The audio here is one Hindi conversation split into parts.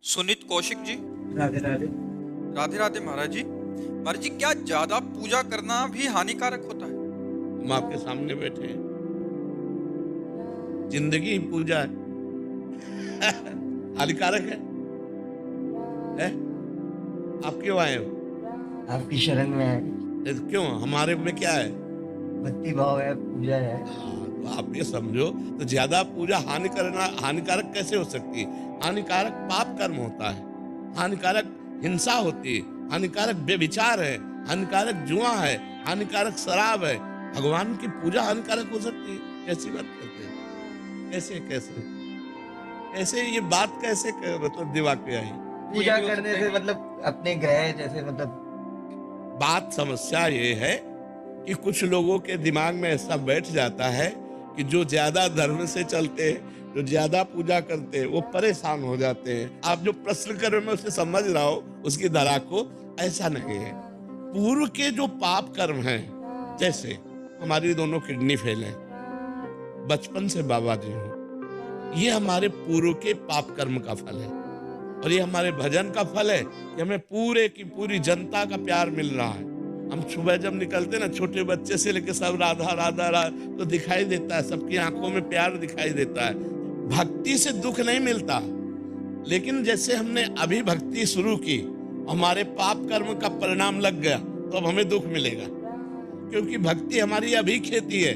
सुनीत कौशिक जी। राधे राधे। राधे राधे महाराज जी। महाराज जी, क्या ज्यादा पूजा करना भी हानिकारक होता है? हम आपके सामने बैठे हैं, जिंदगी ही पूजा है। हानिकारक है? आप क्यों आए हो? आपकी शरण में है, क्यों, हमारे में क्या है? भक्ति भाव है, पूजा है। तो आप ये समझो, तो ज्यादा पूजा हानिकारक कैसे हो सकती है? हानिकारक पाप कर्म होता है, हानिकारक हिंसा होती है, हानिकारक बेविचार है, हानिकारक जुआ है, हानिकारक शराब है। भगवान की पूजा हानिकारक हो सकती है? कैसी बात करते हैं? कैसे कैसे ऐसे ये बात कैसे मतलब दिमाग में आई? पूजा करने से मतलब अपने ग्रह जैसे मतलब बात समस्या ये है कि कुछ लोगों के दिमाग में ऐसा बैठ जाता है कि जो ज्यादा धर्म से चलते हैं, जो ज्यादा पूजा करते हैं, वो परेशान हो जाते हैं। आप जो प्रश्न कर रहे हो मैं उसे समझ रहा हूं, उसकी धारा को। ऐसा नहीं है। पूर्व के जो पाप कर्म हैं, जैसे हमारी दोनों किडनी फेल है, बचपन से बाबा जी हो, ये हमारे पूर्व के पाप कर्म का फल है। और ये हमारे भजन का फल है कि हमें पूरे की पूरी जनता का प्यार मिल रहा है। हम सुबह जब निकलते ना, छोटे बच्चे से लेकर सब राधा राधा राधा, तो दिखाई देता है, सबकी आंखों में प्यार दिखाई देता है। भक्ति से दुख नहीं मिलता, लेकिन जैसे हमने अभी भक्ति शुरू की, हमारे पाप कर्म का परिणाम लग गया, तो अब हमें दुख मिलेगा, क्योंकि भक्ति हमारी अभी खेती है।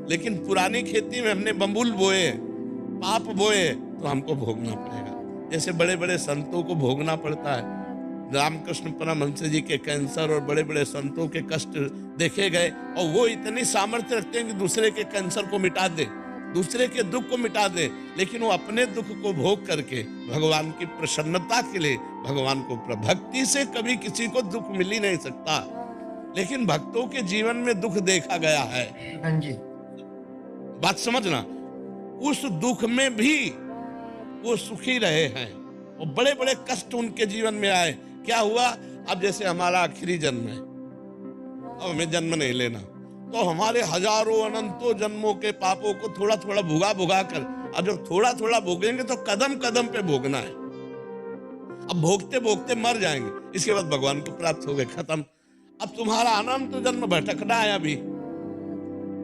लेकिन पुरानी खेती में हमने बबूल बोए, पाप बोए, तो हमको भोगना पड़ेगा। जैसे बड़े बड़े संतों को भोगना पड़ता है। रामकृष्ण परमहंस जी के कैंसर और बड़े बड़े संतों के कष्ट देखे गए, और वो इतनी सामर्थ्य रखते हैं कि दूसरे के कैंसर को मिटा दे, दूसरे के दुख को मिटा दे, लेकिन वो अपने दुख को भोग करके भगवान की प्रसन्नता के लिए भगवान को भक्ति से कभी किसी को दुख मिल ही नहीं सकता, लेकिन भक्तों के जीवन में दुख देखा गया है। हाँ जी। बात समझना, उस दुख में भी वो सुखी रहे हैं, और बड़े बड़े कष्ट उनके जीवन में आए। क्या हुआ? अब जैसे हमारा आखिरी जन्म है, अब हमें जन्म नहीं लेना, तो हमारे हजारों अनंतों जन्मों के पापों को थोड़ा थोड़ा भुगा भुगा कर, अब जब थोड़ा थोड़ा भोगेंगे तो कदम कदम पे भोगना है। अब भोगते भोगते मर जाएंगे, इसके बाद भगवान को प्राप्त हो गए, खत्म। अब तुम्हारा अनंत जन्म भटकना है। अभी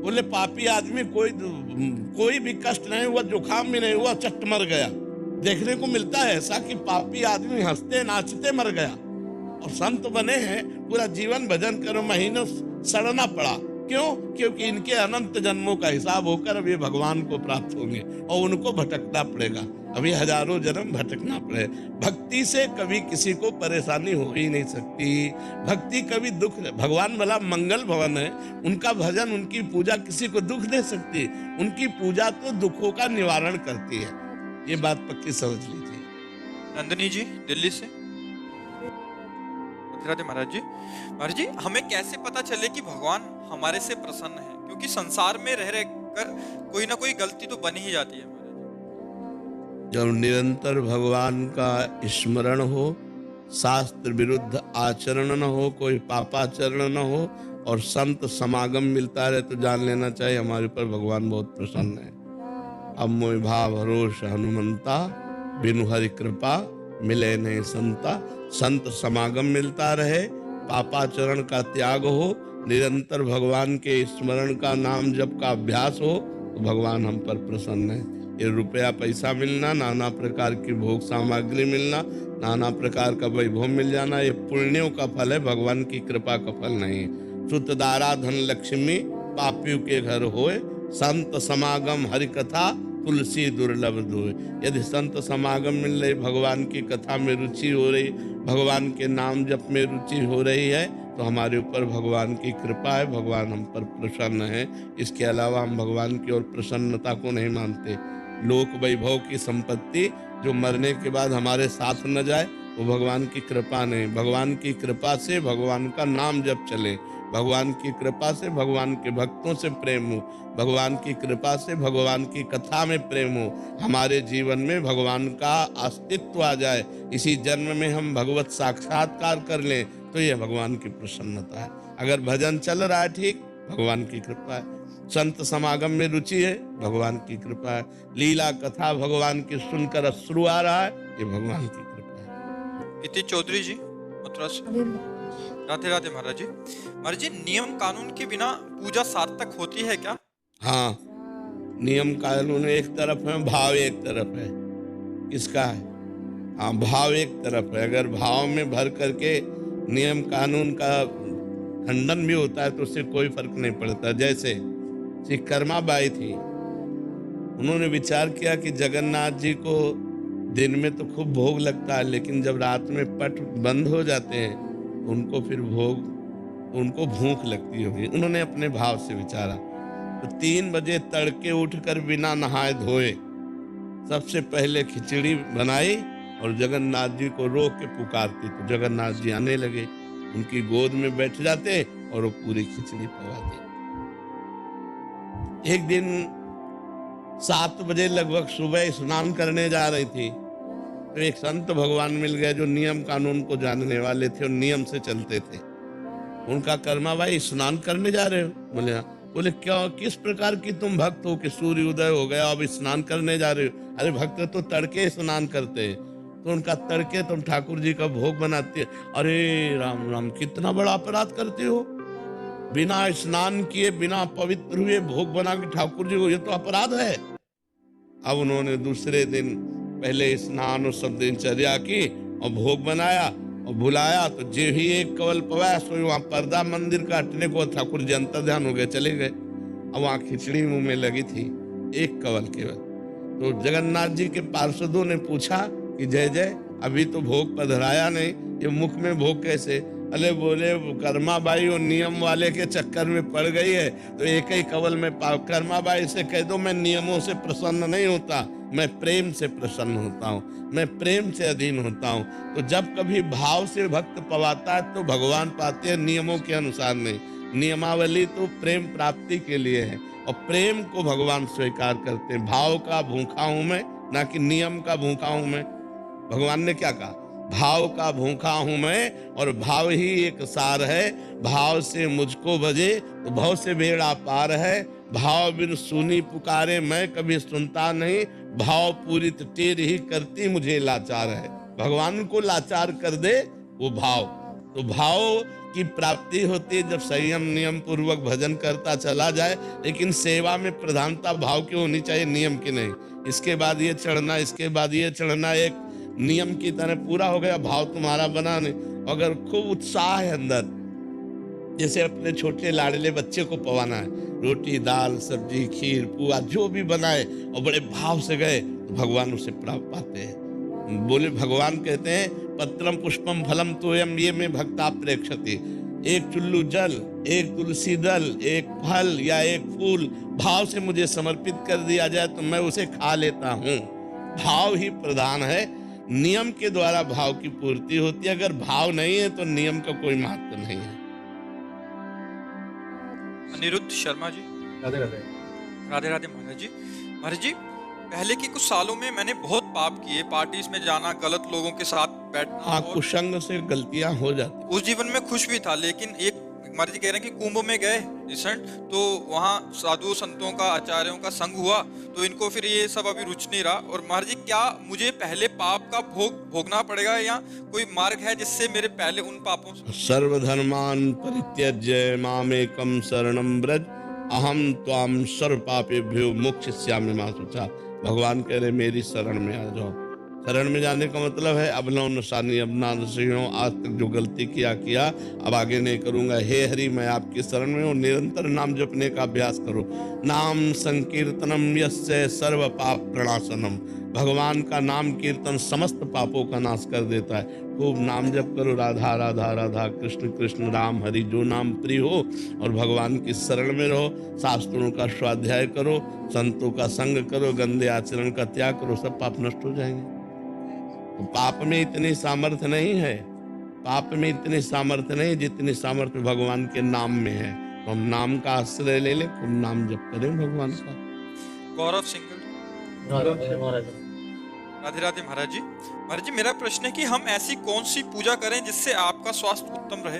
बोले पापी आदमी कोई भी कष्ट नहीं हुआ, जुकाम भी नहीं हुआ, चट मर गया। देखने को मिलता है ऐसा कि पापी आदमी हंसते नाचते मर गया, और संत बने हैं, पूरा जीवन भजन करो, महीनों सड़ना पड़ा। क्यों? क्योंकि इनके अनंत जन्मों का हिसाब होकर अब ये भगवान को प्राप्त होंगे, और उनको भटकना पड़ेगा। अभी हजारों जन्म भटकना पड़े। भक्ति से कभी किसी को परेशानी हो ही नहीं सकती। भक्ति कभी दुख, भगवान भला मंगल भवन है, उनका भजन, उनकी पूजा किसी को दुख दे सकती? उनकी पूजा तो दुखों का निवारण करती है। ये बात पक्की समझ लीजिए। नंदिनी जी दिल्ली से। राधे राधे महाराज जी। महाराज जी, हमें कैसे पता चले कि भगवान हमारे से प्रसन्न है? क्योंकि संसार में रह कर कोई ना कोई गलती तो बन ही जाती है। जब निरंतर भगवान का स्मरण हो, शास्त्र विरुद्ध आचरण न हो, कोई पापाचरण न हो, और संत समागम मिलता रहे, तो जान लेना चाहिए हमारे ऊपर भगवान बहुत प्रसन्न है। अब मोहि भाव भरोस हनुमंता, बिनु हरि कृपा मिले नहीं संता। संत समागम मिलता रहे, पापाचरण का त्याग हो, निरंतर भगवान के स्मरण का, नाम जप का अभ्यास हो, तो भगवान हम पर प्रसन्न है। ये रुपया पैसा मिलना, नाना प्रकार की भोग सामग्री मिलना, नाना प्रकार का वैभव मिल जाना, ये पुण्यों का फल है, भगवान की कृपा का फल नहीं है। सुतदारा धन लक्ष्मी पापियों के घर होए, संत समागम हरि कथा तुलसी दुर्लभ धोए। यदि संत समागम मिल रही, भगवान की कथा में रुचि हो रही, भगवान के नाम जप में रुचि हो रही है, तो हमारे ऊपर भगवान की कृपा है, भगवान हम पर प्रसन्न है। इसके अलावा हम भगवान की ओर प्रसन्नता को नहीं मानते। लोक वैभव की संपत्ति जो मरने के बाद हमारे साथ न जाए, वो भगवान की कृपा नहीं। भगवान की कृपा से भगवान का नाम जप चले, भगवान की कृपा से भगवान के भक्तों से प्रेम हो, भगवान की कृपा से भगवान की कथा में प्रेम हो, हमारे जीवन में भगवान का अस्तित्व आ जाए, इसी जन्म में हम भगवत साक्षात्कार कर लें, तो यह भगवान की प्रसन्नता है। अगर भजन चल रहा है ठीक, भगवान की कृपा है। संत समागम में रुचि है, भगवान की कृपा है। लीला कथा भगवान की सुनकर अश्रु आ रहा है, ये भगवान की कृपा है। इति चौधरी जी मथुरा से। राधे राधे महाराज जी। महाराज जी, नियम कानून के बिना पूजा सार्थक होती है क्या? हाँ, नियम कानून एक तरफ है, भाव एक तरफ है। किसका है? हाँ, भाव एक तरफ है। अगर भाव में भर करके नियम कानून का खंडन भी होता है तो उससे कोई फर्क नहीं पड़ता। जैसे श्री कर्मा बाई थी, उन्होंने विचार किया कि जगन्नाथ जी को दिन में तो खूब भोग लगता है, लेकिन जब रात में पट बंद हो जाते हैं उनको फिर उनको भूख लगती होगी। उन्होंने अपने भाव से विचारा तो 3 बजे तड़के उठकर बिना नहाए धोए सबसे पहले खिचड़ी बनाई और जगन्नाथ जी को रोक के पुकारती तो जगन्नाथ जी आने लगे, उनकी गोद में बैठ जाते और वो पूरी खिचड़ी पवाते। एक दिन 7 बजे लगभग सुबह स्नान करने जा रही थी तो एक संत भगवान मिल गए जो नियम कानून को जानने वाले थे और नियम से चलते थे। उनका कर्मा भाई स्नान करने जा रहे हो? बोले हाँ। बोले क्या, किस प्रकार की तुम भक्त हो कि सूर्य उदय हो गया अब स्नान करने जा रहे हो? अरे भक्त तो तड़के स्नान करते हैं। तो उनका तड़के तुम ठाकुर जी का भोग बनाते हैं। अरे राम राम, कितना बड़ा अपराध करते हो, बिना स्नान किए बिना पवित्र हुए भोग बना के ठाकुर जी को, ये तो अपराध है। अब उन्होंने दूसरे दिन पहले स्नान और सब दिनचर्या की और भोग बनाया और बुलाया तो जे ही एक कवल पवाया सो वहां पर्दा मंदिर काटने को ठाकुर जी अंतर ध्यान हो गए, चले गए। अब वहां खिचड़ी मुंह में लगी थी, एक कवल केवल। तो जगन्नाथ जी के पार्षदों ने पूछा कि जय जय, अभी तो भोग पधराया नहीं, ये मुख में भोग कैसे? अरे बोले कर्मा बाई और नियम वाले के चक्कर में पड़ गई है तो एक ही कवल में कर्मा बाई से कह दो मैं नियमों से प्रसन्न नहीं होता, मैं प्रेम से प्रसन्न होता हूँ, मैं प्रेम से अधीन होता हूँ। तो जब कभी भाव से भक्त पवाता है तो भगवान पाते हैं, नियमों के अनुसार नहीं। नियमावली तो प्रेम प्राप्ति के लिए है और प्रेम को भगवान स्वीकार करते हैं। भाव का भूखा हूं मैं, ना कि नियम का भूखा हूं मैं। भगवान ने क्या कहा? भाव का भूखा हूं मैं और भाव ही एक सार है। भाव से मुझको भजे तो भाव से बेड़ा पार है। भाव बिन सुनी पुकारे मैं कभी सुनता नहीं, भाव पूरी टेर ही करती मुझे लाचार है। भगवान को लाचार कर दे वो भाव। तो भाव की प्राप्ति होती है जब संयम नियम पूर्वक भजन करता चला जाए, लेकिन सेवा में प्रधानता भाव की होनी चाहिए, नियम की नहीं। इसके बाद ये चढ़ना, इसके बाद ये चढ़ना, एक नियम की तरह पूरा हो गया, भाव तुम्हारा बना नहीं। अगर खूब उत्साह है अंदर, जैसे अपने छोटे लाडले बच्चे को पवाना है, रोटी दाल सब्जी खीर पुआ जो भी बनाए और बड़े भाव से गए तो भगवान उसे प्राप्त पाते हैं। बोले भगवान कहते हैं पत्रम पुष्पम फलम तोयम ये में भक्ता प्रेक्षते। एक चुल्लू जल, एक तुलसी दल, एक फल या एक फूल भाव से मुझे समर्पित कर दिया जाए तो मैं उसे खा लेता हूँ। भाव ही प्रधान है, नियम के द्वारा भाव की पूर्ति होती है। अगर भाव नहीं है तो नियम का कोई महत्व नहीं है। अनिरुद्ध शर्मा जी। राधे राधे। राधे राधे महाराज जी। महाराज जी, पहले के कुछ सालों में मैंने बहुत पाप किए, पार्टीज में जाना, गलत लोगों के साथ बैठना। हाँ, कुसंग से गलतियां हो जाती। उस जीवन में खुश भी था, लेकिन एक महाराज जी कह रहे हैं कि कुंभ में गए रिसेंट, तो वहाँ साधु संतों का आचार्यों का संग हुआ, तो इनको फिर ये सब अभी रुच नहीं रहा। और महाराज जी, क्या मुझे पहले पाप का भोगना पड़ेगा या कोई मार्ग है जिससे मेरे पहले उन पापों से? सर्वधर्मान परित्यज्य मामेकं शरणं व्रज अहम त्वाम सर्व पापेभ्यो मोक्षयिष्यामि मा शुचा। भगवान कह रहे मेरी शरण में आ जाओ। शरण में जाने का मतलब है अब नो नशानी, अब ना नशी हो, आज तक जो गलती किया अब आगे नहीं करूंगा। हे हरि, मैं आपकी शरण में हूँ। निरंतर नाम जपने का अभ्यास करो। नाम संकीर्तनम यस्य सर्व पाप प्रणाशनम। भगवान का नाम कीर्तन समस्त पापों का नाश कर देता है। खूब नाम जप करो, राधा राधा राधा कृष्ण कृष्ण राम हरि, जो नाम प्रिय हो, और भगवान की शरण में रहो। शास्त्रों का स्वाध्याय करो, संतों का संग करो, गंदे आचरण का त्याग करो, सब पाप नष्ट हो जाएंगे। तो पाप में इतनी सामर्थ्य नहीं है, पाप में इतनी सामर्थ्य नहीं जितनी सामर्थ्य भगवान के नाम में है। तो हम नाम का आश्रय ले लें, खूब नाम जप करें भगवान का। गौरव सिंघल। राधे राधे महाराज जी। महाराज जी, मेरा प्रश्न है कि हम ऐसी कौन सी पूजा करें जिससे आपका स्वास्थ्य उत्तम रहे?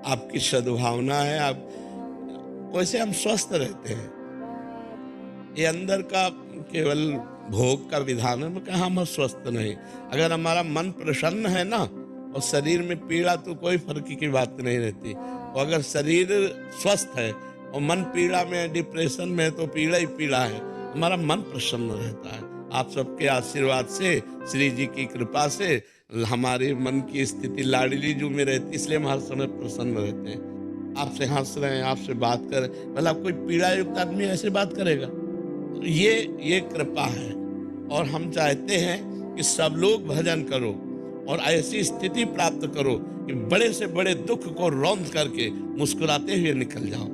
आपकी सद्भावना है, आप वैसे हम स्वस्थ रहते हैं। ये अंदर का केवल भोग का विधान है। मैं कहा हम स्वस्थ नहीं, अगर हमारा मन प्रसन्न है ना और शरीर में पीड़ा, तो कोई फर्क की बात नहीं रहती। और अगर शरीर स्वस्थ है और मन पीड़ा में, डिप्रेशन में है, तो पीड़ा ही पीड़ा है। हमारा मन प्रसन्न रहता है। आप सबके आशीर्वाद से, श्री जी की कृपा से हमारे मन की स्थिति लाडली जू में रहती, इसलिए हम हर समय प्रसन्न रहते हैं। आपसे हंस रहे हैं, आपसे बात कर, मतलब कोई पीड़ा युक्त आदमी ऐसे बात करेगा? तो ये कृपा है। और हम चाहते हैं कि सब लोग भजन करो और ऐसी स्थिति प्राप्त करो कि बड़े से बड़े दुख को रौंद करके मुस्कुराते हुए निकल जाओ।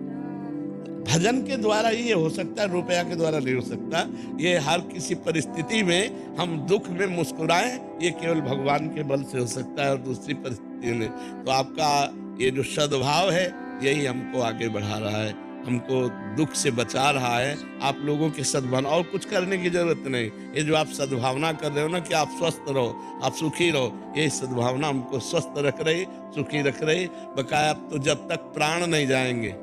भजन के द्वारा ये हो सकता है, रुपया के द्वारा नहीं हो सकता। ये हर किसी परिस्थिति में हम दुख में मुस्कुराएं, ये केवल भगवान के बल से हो सकता है और दूसरी परिस्थिति में। तो आपका ये जो सद्भाव है, यही हमको आगे बढ़ा रहा है, हमको दुख से बचा रहा है। आप लोगों की सद्भावना, और कुछ करने की जरूरत नहीं। ये जो आप सद्भावना कर रहे हो ना कि आप स्वस्थ रहो, आप सुखी रहो, ये सद्भावना हमको स्वस्थ रख रही, सुखी रख रही। बकाया अब तो जब तक प्राण नहीं जाएंगे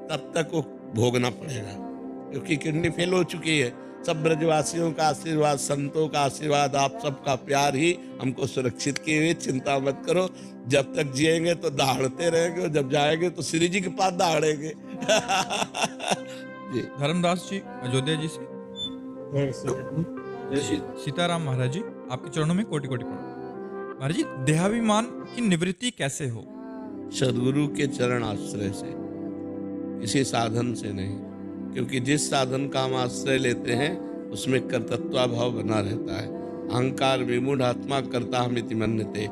तब तक वो भोगना पड़ेगा, क्योंकि किडनी फेल हो चुकी है। सब ब्रजवासियों का आशीर्वाद, संतों का आशीर्वाद, आप सबका प्यार ही हमको सुरक्षित किए हुए। चिंता मत करो, जब तक जिएंगे तो दहाड़ते रहेंगे, और जब जाएंगे तो श्री जी के पास दहाड़ेंगे। जी। धर्मदास जी अयोध्या जी से। सीताराम महाराज जी, आपके चरणों में कोटि कोटि प्रणाम। महाराज जी, देहाभिमान की निवृत्ति कैसे हो? सदगुरु के चरण आश्रय से, किसी साधन से नहीं। क्योंकि जिस साधन का हम आश्रय लेते हैं उसमें कर्तृत्व भाव बना रहता है। अहंकार विमूढ़ आत्मा कर्ता हमिति मन्यते,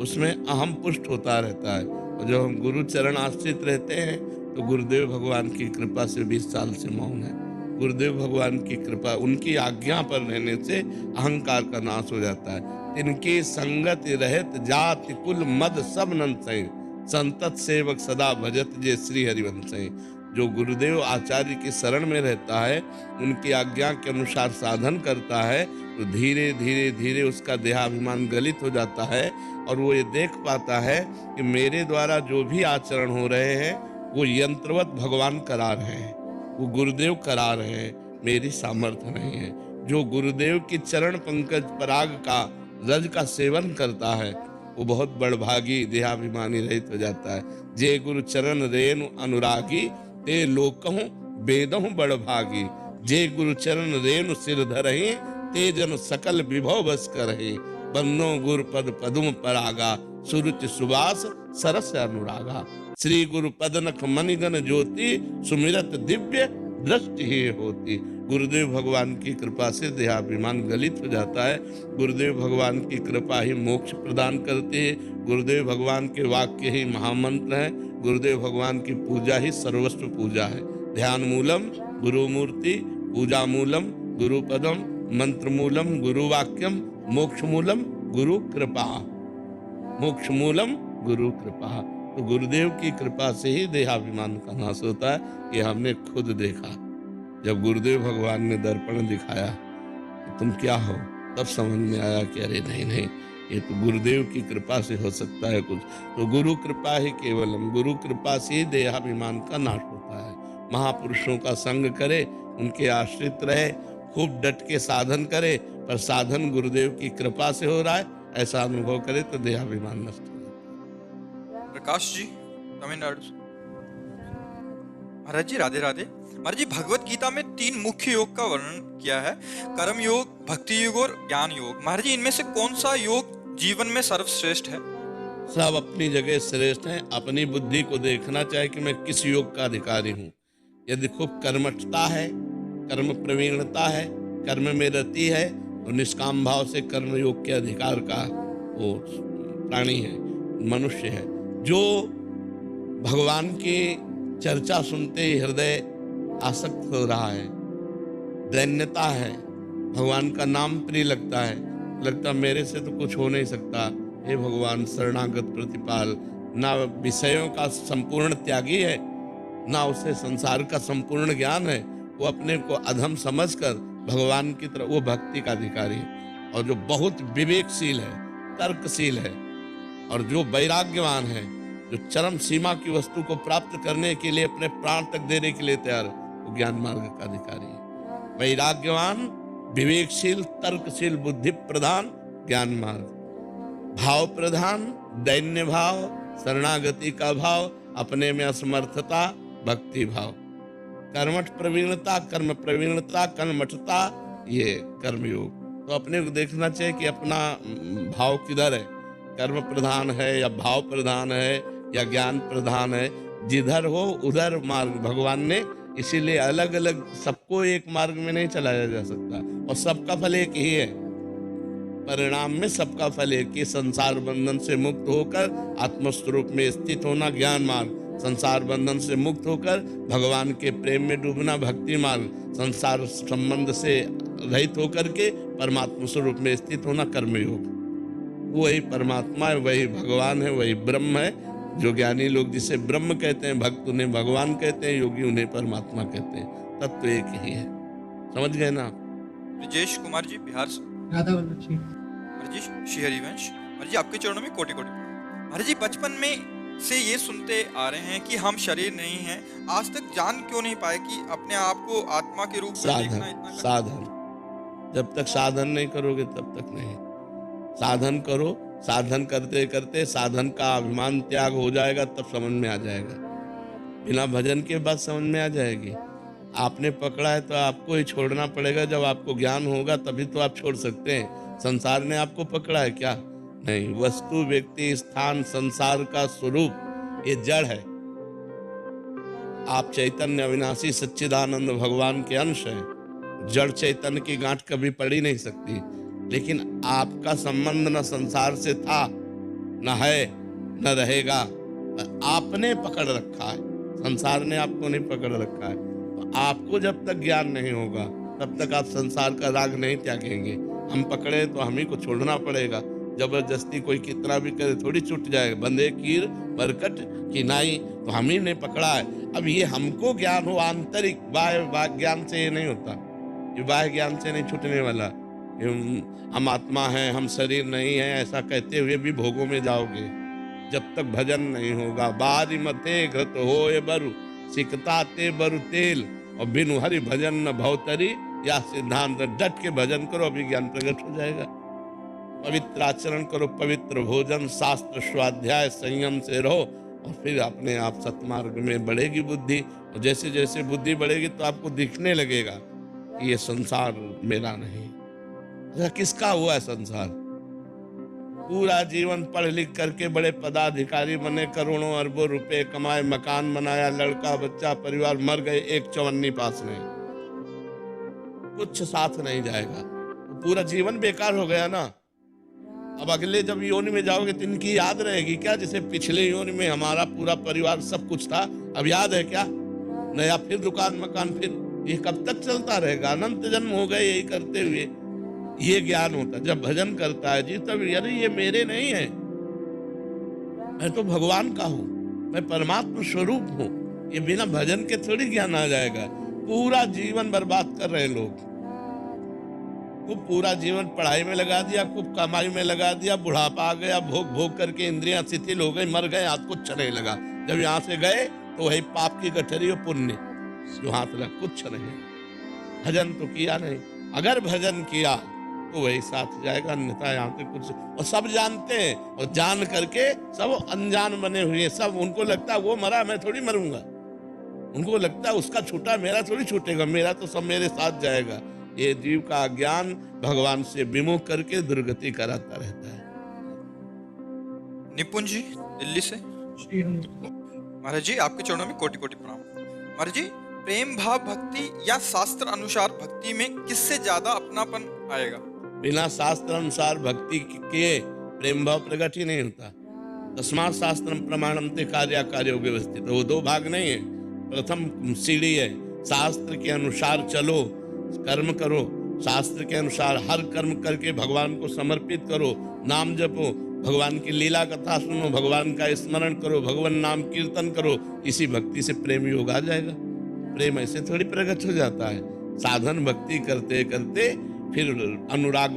उसमें अहम पुष्ट होता रहता है। और जब हम गुरु चरण आश्रित रहते हैं तो गुरुदेव भगवान की कृपा से 20 साल से मौन है। गुरुदेव भगवान की कृपा, उनकी आज्ञा पर रहने से अहंकार का नाश हो जाता है। तिनकी संगत रहत जाति कुल मद सब नंसय, संतत सेवक सदा भजत जे श्री हरिवंशय। जो गुरुदेव आचार्य की शरण में रहता है, उनकी आज्ञा के अनुसार साधन करता है, तो धीरे धीरे धीरे उसका देहाभिमान गलित हो जाता है। और वो ये देख पाता है कि मेरे द्वारा जो भी आचरण हो रहे हैं वो यंत्रवत भगवान करा रहे हैं, वो गुरुदेव करा रहे हैं, मेरी सामर्थ्य नहीं है। जो गुरुदेव की चरण पंकज पराग का रज का सेवन करता है वो बहुत बड़भागी, देहाभिमानी रहित हो जाता है। जे गुरु चरण रेणु अनुरागी, ते लोकहु वेदहु बड़भागी। जे गुरु चरण रेणु सिर धरहि, ते जन सकल विभव बस करहि। बन्नो गुरु पद पदुम परागा, सुरुचि सुबास सरस अनुरागा। श्री गुरु पदनख मणिगण ज्योति, सुमिरत दिव्य दृष्टि ही होती। गुरुदेव भगवान की कृपा से देहाभिमान गलित हो जाता है। गुरुदेव भगवान की कृपा ही मोक्ष प्रदान करती है। गुरुदेव भगवान के वाक्य ही महामंत्र है। गुरुदेव भगवान की पूजा ही सर्वस्व पूजा है। ध्यान मूलम गुरु मूर्ति, पूजा मूलम गुरु पदम, मंत्र मूलम गुरु वाक्यम, मोक्ष मूलम गुरु कृपा। मोक्ष मूलम गुरु कृपा। तो गुरुदेव की कृपा से ही देहाभिमान का नाश होता है। ये हमने खुद देखा। जब गुरुदेव भगवान ने दर्पण दिखाया कि तुम क्या हो, तब समझ में आया कि अरे नहीं नहीं, ये तो गुरुदेव की कृपा से हो सकता है कुछ। तो गुरु कृपा ही केवलम, गुरु कृपा से ही देहाभिमान का नाश होता है। महापुरुषों का संग करे, उनके आश्रित रहे, खूब डट के साधन करे, पर साधन गुरुदेव की कृपा से हो रहा है ऐसा अनुभव करे तो देहाभिमान नष्ट हो जाता है। प्रकाश जी, तमिलनाडु से। महाराज जी राधे राधे। महाराज जी, भगवत गीता में 3 मुख्य योग का वर्णन किया है, कर्म योग, भक्ति योग और ज्ञान योग। महाराज जी, इनमें से कौन सा योग जीवन में सर्वश्रेष्ठ है? सब अपनी जगह श्रेष्ठ हैं। अपनी बुद्धि को देखना चाहिए कि मैं किस योग का अधिकारी हूँ। यदि खूब कर्मठता है, कर्म प्रवीणता है, कर्म में रति है, तो निष्काम भाव से कर्म योग के अधिकार का वो प्राणी है, मनुष्य है। जो भगवान की चर्चा सुनते ही हृदय आसक्त हो रहा है, दैन्यता है, भगवान का नाम प्रिय लगता है, लगता मेरे से तो कुछ हो नहीं सकता, हे भगवान शरणागत प्रतिपाल। ना विषयों का संपूर्ण त्यागी है, ना उसे संसार का संपूर्ण ज्ञान है, वो अपने को अधम समझकर भगवान की तरफ, वो भक्ति का अधिकारी है। और जो बहुत विवेकशील है, तर्कशील है, और जो वैराग्यवान है, जो चरम सीमा की वस्तु को प्राप्त करने के लिए अपने प्राण तक देने के लिए तैयार है, वो ज्ञान मार्ग का अधिकारी है। वैराग्यवान, विवेकशील, तर्कशील, बुद्धि प्रधान ज्ञान मार्ग, भाव प्रधान, दैन्य भाव, शरणागति का भाव, अपने में असमर्थता, भक्ति भाव, कर्मठ प्रवीणता, कर्म प्रवीणता, कर्मठता, ये कर्मयोग। तो अपने को देखना चाहिए कि अपना भाव किधर है, कर्म प्रधान है या भाव प्रधान है या ज्ञान प्रधान है। जिधर हो उधर मार्ग भगवान ने, इसीलिए अलग अलग सबको एक मार्ग में नहीं चलाया जा सकता, और सबका फल एक ही है। परिणाम में सबका फल एक ही, संसार बंधन से मुक्त होकर आत्मस्वरूप में स्थित होना ज्ञान मार्ग, संसार बंधन से मुक्त होकर भगवान के प्रेम में डूबना भक्ति मार्ग, संसार संबंध से रहित होकर के परमात्मा स्वरूप में स्थित होना कर्मयोग। वही परमात्मा है, वही भगवान है, वही ब्रह्म है। जो ज्ञानी लोग जिसे ब्रह्म कहते हैं, भक्त उन्हें भगवान कहते हैं, योगी उन्हें परमात्मा कहते हैं। तत्व एक ही है। समझ गए ना आप? ब्रजेश कुमार जी बिहार से। राधा वल्लभ जी। महाराज जी श्री हरिवंश, महाराज जी आपके चरणों में कोटि कोटि प्रणाम। महाराज जी बचपन में से ये सुनते आ रहे हैं कि हम शरीर नहीं हैं, आज तक जान क्यों नहीं पाए कि अपने आप को आत्मा के रूप में देखना इतना कठिन? साधन, जब तक साधन नहीं करोगे तब तक नहीं। साधन करो, साधन करते करते साधन का अभिमान त्याग हो जाएगा, तब समझ में आ जाएगा। बिना भजन के बाद समझ में आ जाएगी। आपने पकड़ा है तो आपको ही छोड़ना पड़ेगा। जब आपको ज्ञान होगा तभी तो आप छोड़ सकते हैं। संसार ने आपको पकड़ा है क्या? नहीं। वस्तु, व्यक्ति, स्थान, संसार का स्वरूप ये जड़ है। आप चैतन्य अविनाशी सच्चिदानंद भगवान के अंश हैं। जड़ चैतन्य की गांठ कभी पड़ ही नहीं सकती। लेकिन आपका संबंध न संसार से था, न है, न रहेगा। आपने पकड़ रखा है, संसार ने आपको नहीं पकड़ रखा है। तो आपको जब तक ज्ञान नहीं होगा तब तक आप संसार का राग नहीं त्यागेंगे। हम पकड़े तो हम ही को छोड़ना पड़ेगा। जबरदस्ती कोई कितना भी करे थोड़ी छूट जाएगा। बंदे कीर बरकट की नाई, तो हम ही ने पकड़ा है। अब ये हमको ज्ञान हो आंतरिक, बाह्य ज्ञान से ये नहीं होता। ये बाह्य ज्ञान से नहीं छूटने वाला। हम आत्मा हैं, हम शरीर नहीं है, ऐसा कहते हुए भी भोगों में जाओगे जब तक भजन नहीं होगा। बारी मते घृत होए बरु, सिकता ते बरु तेल, और बिनु हरि भजन न भवतरी, या सिद्धांत। डट के भजन करो, अभी ज्ञान प्रकट हो जाएगा। पवित्र आचरण करो, पवित्र भोजन, शास्त्र स्वाध्याय, संयम से रहो, और फिर अपने आप सतमार्ग में बढ़ेगी बुद्धि। और जैसे जैसे बुद्धि बढ़ेगी तो आपको दिखने लगेगा कि ये संसार मेरा नहीं। किसका हुआ है संसार? पूरा जीवन पढ़ लिख करके बड़े पदाधिकारी बने, करोड़ों अरबों रुपए कमाए, मकान बनाया, लड़का बच्चा परिवार, मर गए, एक चवन्नी पास नहीं, कुछ साथ नहीं जाएगा। पूरा जीवन बेकार हो गया ना। अब अगले जब योनि में जाओगे तो इनकी याद रहेगी क्या? जैसे पिछले योनि में हमारा पूरा परिवार सब कुछ था, अब याद है क्या? नया फिर दुकान मकान, फिर ये कब तक चलता रहेगा? अनंत जन्म हो गए यही करते हुए। ये ज्ञान होता जब भजन करता है जी, तब अरे ये मेरे नहीं है, मैं तो भगवान का हूँ, मैं परमात्मा स्वरूप हूँ। ये बिना भजन के थोड़ी ज्ञान आ जाएगा। पूरा जीवन बर्बाद कर रहे लोग। खूब पूरा जीवन पढ़ाई में लगा दिया, खूब कमाई में लगा दिया, बुढ़ापा आ गया, भोग भोग करके इंद्रियां शिथिल हो गई, मर गए, हाथ कुछ नहीं लगा। जब यहाँ से गए तो वही पाप की गठरी और पुण्य जो हाथ लगा, कुछ नहीं। भजन तो किया नहीं। अगर भजन किया तो वही साथ जाएगा, अन्यथा यहाँ पे कुछ। और सब जानते हैं, और जान करके सब अनजान बने हुए। सब उनको लगता है वो मरा, मैं थोड़ी मरूंगा। उनको लगता है उसका छूटा, मेरा थोड़ी छूटेगा, मेरा तो सब मेरे साथ जाएगा। ये जीव का ज्ञान भगवान से विमुख करके दुर्गति कराता रहता है। निपुण जी दिल्ली से। महाराज जी आपके चरणों में कोटि कोटि प्रणाम। महाराज जी प्रेम भाव भक्ति या शास्त्र अनुसार भक्ति में किससे ज्यादा अपनापन आएगा? बिना शास्त्र अनुसार भक्ति के प्रेम भाव प्रकट ही नहीं होता। तस्मात् शास्त्रम प्रमाणम ते कार्याकार्यो व्यवस्थित। वो दो भाग नहीं है। प्रथम सीढ़ी है, शास्त्र के अनुसार चलो, कर्म करो, शास्त्र के अनुसार हर कर्म करके भगवान को समर्पित करो, नाम जपो, भगवान की लीला कथा सुनो, भगवान का स्मरण करो, भगवान नाम कीर्तन करो। इसी भक्ति से प्रेम योग आ जाएगा। प्रेम ऐसे थोड़ी प्रकट हो जाता है। साधन भक्ति करते करते फिर अनुराग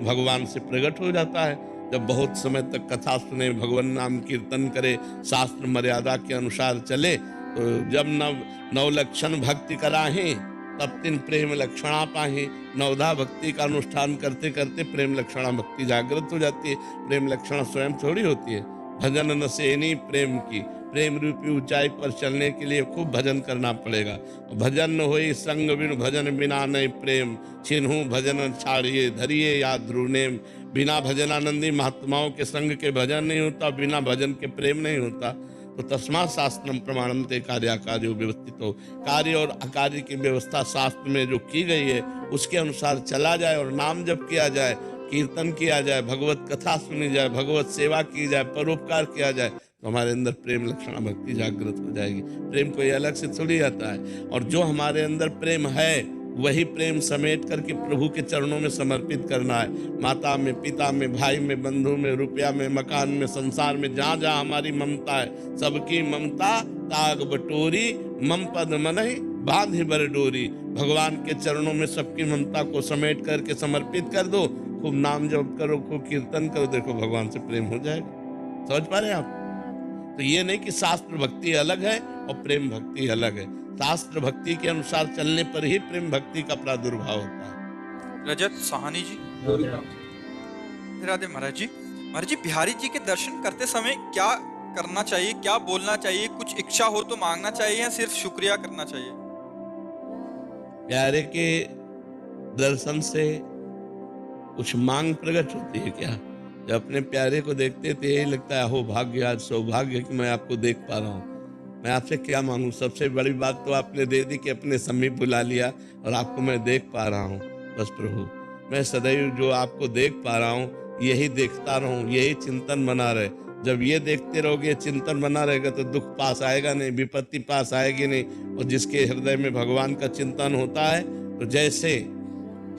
भगवान से प्रकट हो जाता है। जब बहुत समय तक कथा सुने, भगवान नाम कीर्तन करे, शास्त्र मर्यादा के अनुसार चले, तो जब नव लक्षण भक्ति कराहें तब तीन प्रेम लक्षणा पाही। नवधा भक्ति का अनुष्ठान करते करते प्रेम लक्षणा भक्ति जागृत हो जाती है। प्रेम लक्षणा स्वयं थोड़ी होती है। भजन न सेनी प्रेम की, प्रेम रूपी ऊंचाई पर चलने के लिए खूब भजन करना पड़ेगा। भजन न होई संग बिनु भजन बिना नहीं प्रेम, छिन्हू भजन छाड़िए धरिए या ध्रुवनेम। बिना भजनानंदी महात्माओं के संग के भजन नहीं होता, बिना भजन के प्रेम नहीं होता। तो तस्मात् शास्त्रम प्रमाणन्ते कार्याकार्यो व्यवस्थित हो। कार्य और अकार्य की व्यवस्था शास्त्र में जो की गई है उसके अनुसार चला जाए और नाम जप किया जाए, कीर्तन किया जाए, भगवत कथा सुनी जाए, भगवत सेवा की जाए, परोपकार किया जाए, तो हमारे अंदर प्रेम लक्षणा भक्ति जागृत हो जाएगी। प्रेम कोई अलग से थोड़ी आता है। और जो हमारे अंदर प्रेम है वही प्रेम समेट करके प्रभु के चरणों में समर्पित करना है। माता में, पिता में, भाई में, बंधु में, रुपया में, मकान में, संसार में, जहाँ जहाँ हमारी ममता है, सबकी ममता ताग बटोरी, मम पद मनहि बांधि बर डोरी। भगवान के चरणों में सबकी ममता को समेट करके समर्पित कर दो। खूब नाम जप करो, खूब कीर्तन करो, देखो भगवान से प्रेम हो जाएगा। समझ पा रहे हैं आप? तो ये नहीं कि शास्त्र भक्ति अलग है और प्रेम भक्ति अलग है। शास्त्र भक्ति के अनुसार चलने पर ही प्रेम भक्ति का प्रादुर्भाव होता है। रजत साहनी जी, राधे महाराज जी। महाराज जी, बिहारी जी के दर्शन करते समय क्या करना चाहिए, क्या बोलना चाहिए? कुछ इच्छा हो तो मांगना चाहिए या सिर्फ शुक्रिया करना चाहिए? प्यारे के दर्शन से कुछ मांग प्रकट होती है क्या? जब अपने प्यारे को देखते थे यही लगता है हो भाग्य, आज सौभाग्य कि मैं आपको देख पा रहा हूँ। मैं आपसे क्या मांगू? सबसे बड़ी बात तो आपने दे दी कि अपने समीप बुला लिया और आपको मैं देख पा रहा हूँ। बस प्रभु, मैं सदैव जो आपको देख पा रहा हूँ यही देखता रहूँ, यही चिंतन बना रहे। जब ये देखते रहोगे, चिंतन बना रहेगा, तो दुख पास आएगा नहीं, विपत्ति पास आएगी नहीं। और जिसके हृदय में भगवान का चिंतन होता है, तो जैसे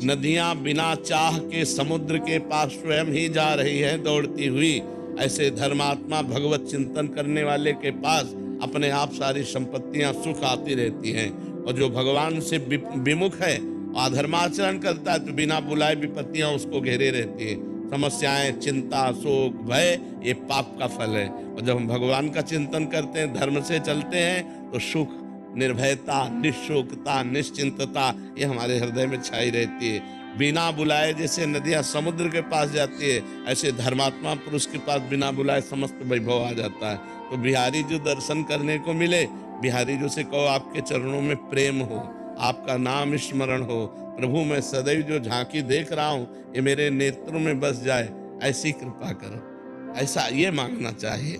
नदियां बिना चाह के समुद्र के पास स्वयं ही जा रही है दौड़ती हुई, ऐसे धर्मात्मा भगवत चिंतन करने वाले के पास अपने आप सारी संपत्तियां सुख आती रहती हैं। और जो भगवान से विमुख है, अधर्माचरण करता है, तो बिना बुलाए विपत्तियां उसको घेरे रहती है। समस्याएं, चिंता, शोक, भय, ये पाप का फल है। और जब हम भगवान का चिंतन करते हैं, धर्म से चलते हैं, तो सुख, निर्भयता, निशोकता, निश्चिंतता ये हमारे हृदय में छाई रहती है। बिना बुलाए जैसे नदियां समुद्र के पास जाती है, ऐसे धर्मात्मा पुरुष के पास बिना बुलाए समस्त वैभव आ जाता है। तो बिहारी जो दर्शन करने को मिले, बिहारी जो से कहो आपके चरणों में प्रेम हो, आपका नाम स्मरण हो। प्रभु, मैं सदैव जो झांकी देख रहा हूँ ये मेरे नेत्रों में बस जाए, ऐसी कृपा करो। ऐसा ये मांगना चाहिए,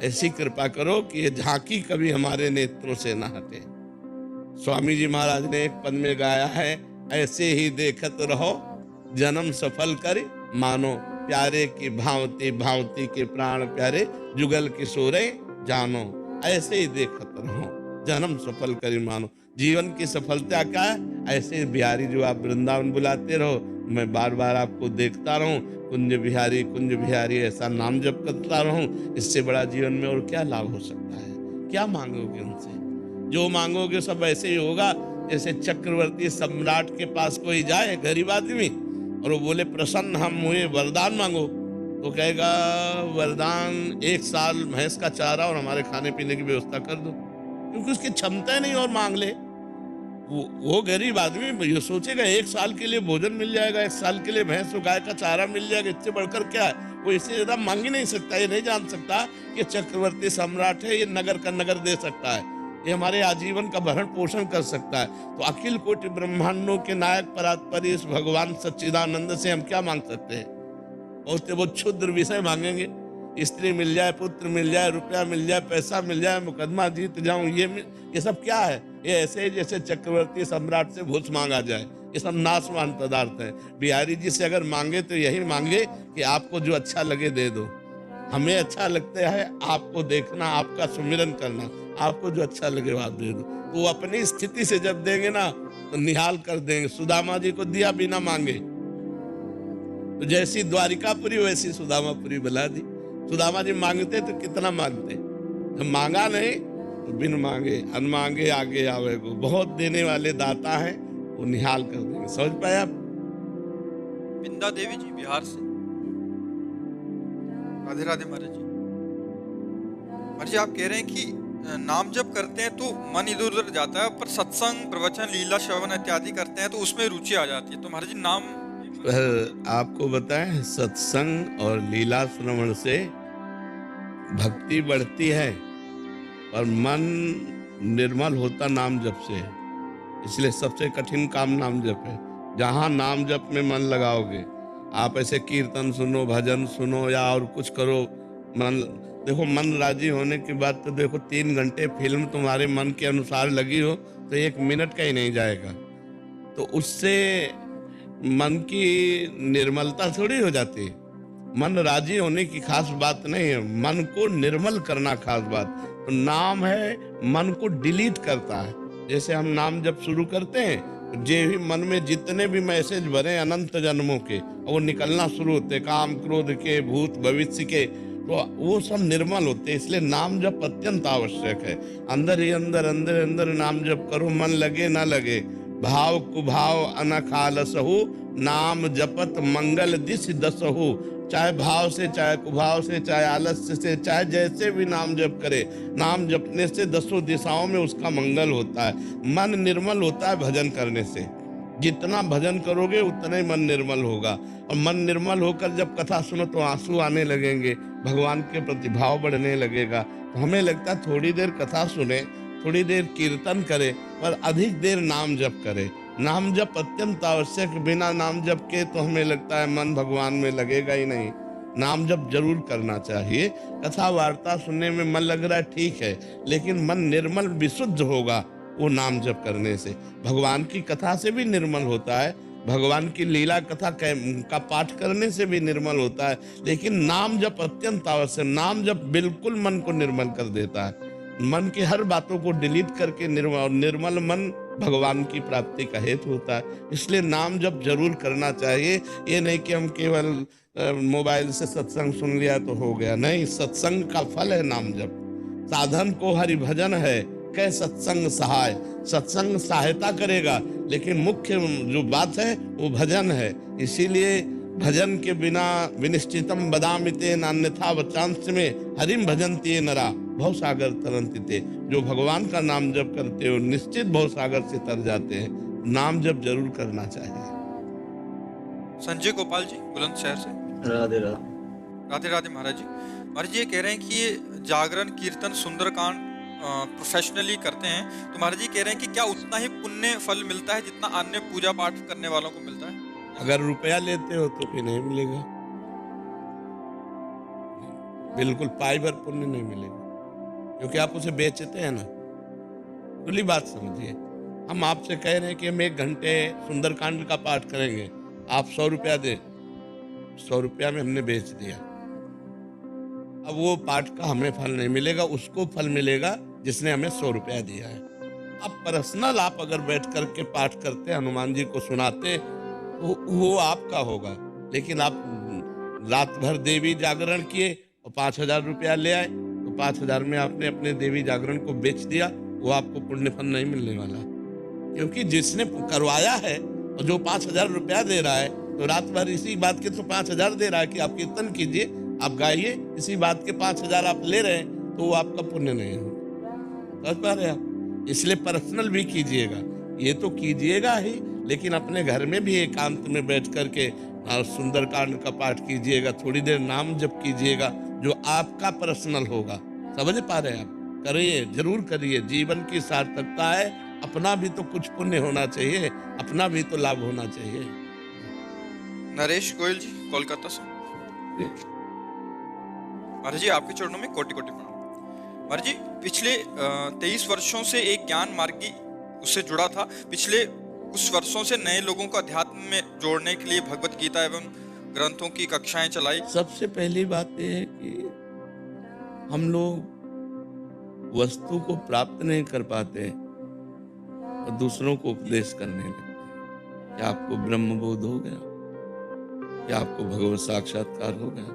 ऐसी कृपा करो कि ये झांकी कभी हमारे नेत्रों से ना हटे। स्वामी जी महाराज ने एक पद में गाया है, ऐसे ही देखत रहो जन्म सफल कर मानो, प्यारे की भांति भांति के प्राण प्यारे, जुगल किशोरे जानो। ऐसे ही देखत रहो जन्म सफल कर मानो। जीवन की सफलता क्या है? ऐसे बिहारी जो आप वृंदावन बुलाते रहो, मैं बार बार आपको देखता रहूं, कुंज बिहारी ऐसा नाम जप करता रहूं। इससे बड़ा जीवन में और क्या लाभ हो सकता है? क्या मांगोगे उनसे? जो मांगोगे सब ऐसे ही होगा जैसे चक्रवर्ती सम्राट के पास कोई जाए गरीब आदमी और वो बोले प्रसन्न हम हुए, वरदान मांगो, तो कहेगा वरदान 1 साल भैंस का चारा और हमारे खाने पीने की व्यवस्था कर दो, क्योंकि उसकी क्षमता नहीं और मांग ले। वो गरीब आदमी ये सोचेगा 1 साल के लिए भोजन मिल जाएगा, 1 साल के लिए भैंस और गाय का चारा मिल जाएगा, इससे बढ़कर क्या है? वो इससे ज्यादा मांग ही नहीं सकता। ये नहीं जान सकता कि चक्रवर्ती सम्राट है, ये नगर का नगर दे सकता है, ये हमारे आजीवन का भरण पोषण कर सकता है। तो अखिल कोटि ब्रह्मांडों के नायक परात्परी इस भगवान सच्चिदानंद से हम क्या मांग सकते हैं? बहुत क्षुद्र विषय मांगेंगे, स्त्री मिल जाए, पुत्र मिल जाए, रुपया मिल जाए, पैसा मिल जाए, मुकदमा जीत जाऊं, ये सब क्या है? ये ऐसे ही जैसे चक्रवर्ती सम्राट से घूस मांगा जाए, ये सब नाशवान पदार्थ है। बिहारी जी से अगर मांगे तो यही मांगे कि आपको जो अच्छा लगे दे दो। हमें अच्छा लगता है आपको देखना, आपका सुमिरन करना, आपको जो अच्छा लगे वो आप दे दो। तो अपनी स्थिति से जब देंगे ना तो निहाल कर देंगे। सुदामा जी को दिया बिना मांगे, तो जैसी द्वारिकापुरी वैसी सुदामापुरी बना दी। सुदामा जी मांगते तो कितना मांगते, जब मांगा नहीं तो बिन मांगे अनमांगे आगे आवे को। बहुत देने वाले दाता हैं, वो निहाल कर देंगे। समझ पाए आप? बिंदा देवी जी बिहार से। राधे राधे महाराज जी। महाराज जी, आप कह रहे हैं कि नाम जब करते हैं तो मन इधर उधर जाता है, पर सत्संग प्रवचन लीला श्रवण इत्यादि करते हैं तो उसमें रुचि आ जाती है। तो महाराज जी नाम पर आपको बताएं, सत्संग और लीला श्रवण से भक्ति बढ़ती है और मन निर्मल होता नाम जप से। इसलिए सबसे कठिन काम नाम जप है। जहाँ नाम जप में मन लगाओगे, आप ऐसे कीर्तन सुनो, भजन सुनो या और कुछ करो, मन देखो, मन राजी होने की बात तो देखो, 3 घंटे फिल्म तुम्हारे मन के अनुसार लगी हो तो 1 मिनट का ही नहीं जाएगा। तो उससे मन की निर्मलता थोड़ी हो जाती है। मन राजी होने की खास बात नहीं है, मन को निर्मल करना खास बात। तो नाम है मन को डिलीट करता है। जैसे हम नाम जब शुरू करते हैं तो जे भी मन में जितने भी मैसेज भरे अनंत जन्मों के, वो निकलना शुरू होते, काम क्रोध के, भूत भविष्य के, तो वो सब निर्मल होते। इसलिए नाम जप अत्यंत आवश्यक है। अंदर ही अंदर अंदर अंदर नाम जप करो, मन लगे ना लगे। भाव कुभाव अनखालसहु, नाम जपत मंगल दिश दसहु। चाहे भाव से, चाहे कुभाव से, चाहे आलस्य से, चाहे जैसे भी नाम जप करे, नाम जपने से 10 दिशाओं में उसका मंगल होता है। मन निर्मल होता है भजन करने से। जितना भजन करोगे उतना ही मन निर्मल होगा। और मन निर्मल होकर जब कथा सुनो तो आंसू आने लगेंगे, भगवान के प्रति भाव बढ़ने लगेगा। तो हमें लगता है थोड़ी देर कथा सुने, थोड़ी देर कीर्तन करे, पर अधिक देर नाम जप करे। नाम जप अत्यंत आवश्यक। बिना नाम जप के तो हमें लगता है मन भगवान में लगेगा ही नहीं। नाम जप जरूर करना चाहिए। कथा वार्ता सुनने में मन लग रहा है, ठीक है, लेकिन मन निर्मल विशुद्ध होगा वो नाम जप करने से। भगवान की कथा से भी निर्मल होता है, भगवान की लीला कथा का पाठ करने से भी निर्मल होता है, लेकिन नाम जप अत्यंत आवश्यक। नाम जप बिल्कुल मन को निर्मल कर देता है। मन की हर बातों को डिलीट करके निर्मल मन भगवान की प्राप्ति का हेतु होता है। इसलिए नाम जप जरूर करना चाहिए। ये नहीं कि हम केवल मोबाइल से सत्संग सुन लिया तो हो गया, नहीं। सत्संग का फल है नाम जप। साधन को हरि भजन है, कै सत्संग सहाय। सत्संग सहायता करेगा, लेकिन मुख्य जो बात है वो भजन है। इसीलिए भजन के बिना विनिश्चितम बदामिते नान्यथा वचांस में हरिम भजन्ति नरा भव सागर तरंतिते। जो भगवान का नाम जप करते हो निश्चित भव सागर से तर जाते हैं। नाम जप जरूर करना चाहिए। संजय गोपाल जी बुलंदशहर से। राधे राधे। राधे राधे महाराज जी। महाराज जी ये कह रहे हैं कि ये जागरण कीर्तन सुंदरकांड प्रोफेशनली करते हैं, तो महाराज जी कह रहे हैं कि क्या उतना ही पुण्य फल मिलता है जितना अन्य पूजा पाठ करने वालों को मिलता है? अगर रुपया लेते हो तो भी नहीं मिलेगा, बिल्कुल पाई भर पुण्य नहीं मिलेगा, क्योंकि आप उसे बेचते हैं ना। खुली बात समझिए। हम आपसे कह रहे हैं कि हम 1 घंटे सुंदरकांड का पाठ करेंगे, आप 100 रुपया दे, 100 रुपया में हमने बेच दिया। अब वो पाठ का हमें फल नहीं मिलेगा, उसको फल मिलेगा जिसने हमें 100 रुपया दिया है। अब पर्सनल आप अगर बैठ करके पाठ करते, हनुमान जी को सुनाते, वो आपका होगा। लेकिन आप रात भर देवी जागरण किए और 5000 रुपया ले आए, तो 5000 में आपने अपने देवी जागरण को बेच दिया, वो आपको पुण्य फल नहीं मिलने वाला। क्योंकि जिसने करवाया है और जो 5000 रुपया दे रहा है, तो रात भर इसी बात के तो 5000 दे रहा है कि आप कीर्तन कीजिए, आप गाइए, इसी बात के 5000 आप ले रहे हैं, तो वो आपका पुण्य नहीं होगा। समझ पा रहे आप? इसलिए पर्सनल भी कीजिएगा, ये तो कीजिएगा ही, लेकिन अपने घर में भी एकांत में बैठ करके सुंदरकांड का पाठ कीजिएगा, थोड़ी देर नाम जप कीजिएगा, जो आपका पर्सनल होगा। समझ पा रहे हैं आप? करिए, जरूर करिए। जीवन की सार्थकता है, अपना भी तो कुछ पुण्य होना चाहिए, अपना भी तो लाभ होना चाहिए। नरेश गोयल जी कोलकाता से। महाराज जी आपके चरणों में कोटि कोटि प्रणाम। महाराज जी पिछले 23 वर्षों से एक ज्ञान मार्गी उससे जुड़ा था। पिछले कुछ वर्षों से नए लोगों को अध्यात्म में जोड़ने के लिए भगवत गीता एवं ग्रंथों की कक्षाएं चलाई। सबसे पहली बात यह है कि हम लोग वस्तु को प्राप्त नहीं कर पाते और दूसरों को उपदेश करने लगते हैं। क्या आपको ब्रह्म बोध हो गया? क्या आपको भगवत साक्षात्कार हो गया?